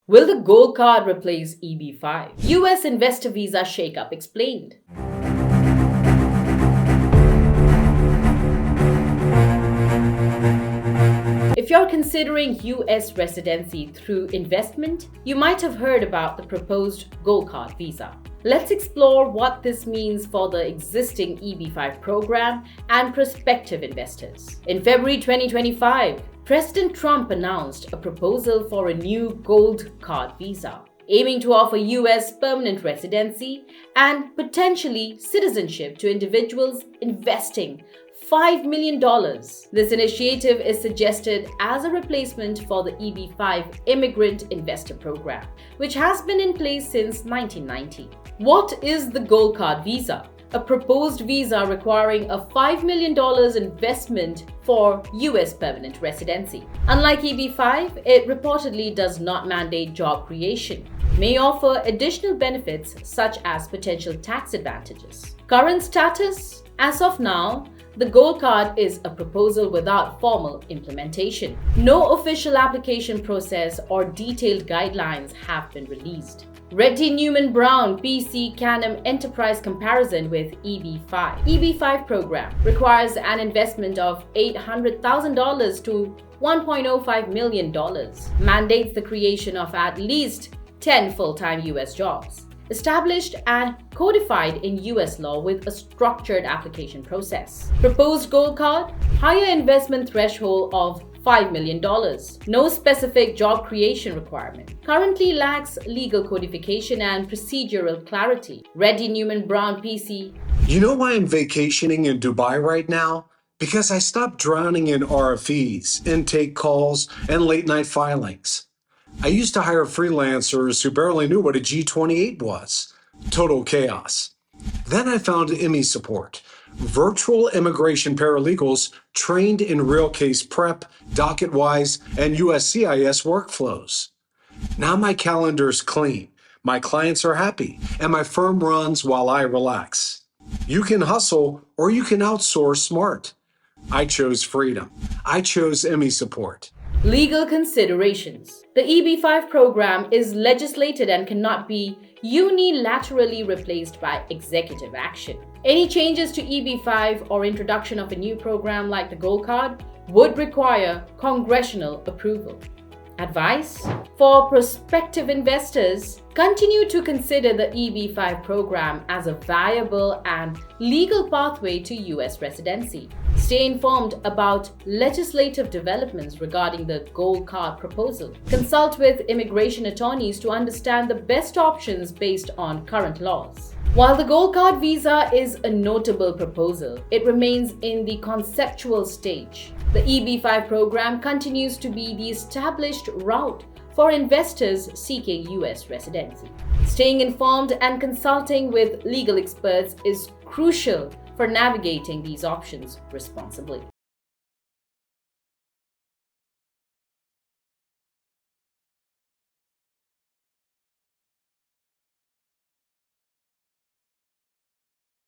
Will the Gold Card replace EB-5? US Investor Visa Shakeup explained. If you're considering US residency through investment, you might have heard about the proposed Gold Card visa. Let's explore what this means for the existing EB-5 program and prospective investors. In February 2025, President Trump announced a proposal for a new Gold Card visa, aiming to offer US permanent residency and potentially citizenship to individuals investing $5 million. This initiative is suggested as a replacement for the EB-5 Immigrant Investor Program, which has been in place since 1990. What is the Gold Card visa? A proposed visa requiring a $5 million investment for US permanent residency. Unlike EB-5, it reportedly does not mandate job creation, may offer additional benefits such as potential tax advantages. Current status? As of now, the Gold Card is a proposal without formal implementation. No official application process or detailed guidelines have been released. Reddy Newman Brown PC Can-Am Enterprise comparison with EB-5. EB-5 program requires an investment of $800,000 to $1.05 million, mandates the creation of at least 10 full-time US jobs, established and codified in US law with a structured application process. Proposed Gold Card, higher investment threshold of $5 million. No specific job creation requirement. Currently lacks legal codification and procedural clarity. Reddy Newman Brown PC. You know why I'm vacationing in Dubai right now? Because I stopped drowning in RFEs, intake calls, and late night filings. I used to hire freelancers who barely knew what a G28 was. Total chaos. Then I found EB Support, virtual immigration paralegals trained in real case prep, docket-wise, and USCIS workflows. Now my calendar's clean, my clients are happy, and my firm runs while I relax. You can hustle or you can outsource smart. I chose freedom. I chose EB Support. Legal considerations. The EB-5 program is legislated and cannot be unilaterally replaced by executive action. Any changes to EB-5 or introduction of a new program like the Gold Card would require congressional approval. Advice? For prospective investors, continue to consider the EB-5 program as a viable and legal pathway to US residency. Stay informed about legislative developments regarding the Gold Card proposal. Consult with immigration attorneys to understand the best options based on current laws. While the Gold Card visa is a notable proposal, it remains in the conceptual stage. The EB-5 program continues to be the established route for investors seeking US residency. Staying informed and consulting with legal experts is crucial for navigating these options responsibly.